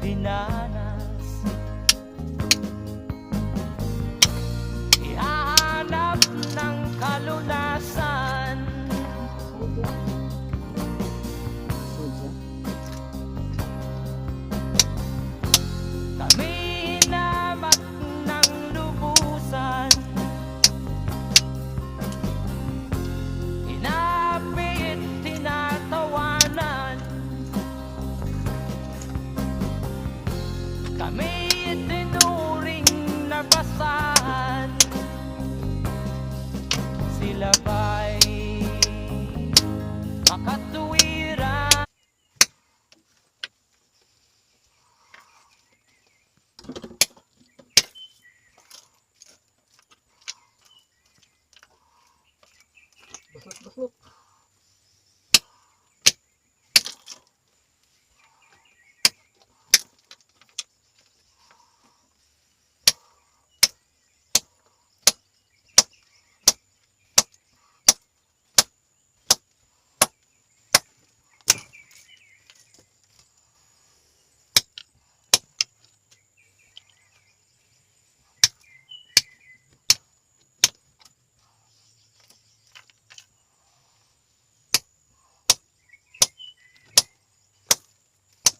dinanas. Ihahanap ng kalunasan. Kami hinamat ng lubusan, inapit, tinatawanan. Kami tinuring na basahan. Sila ba'y makatuwiran? Basot-basot.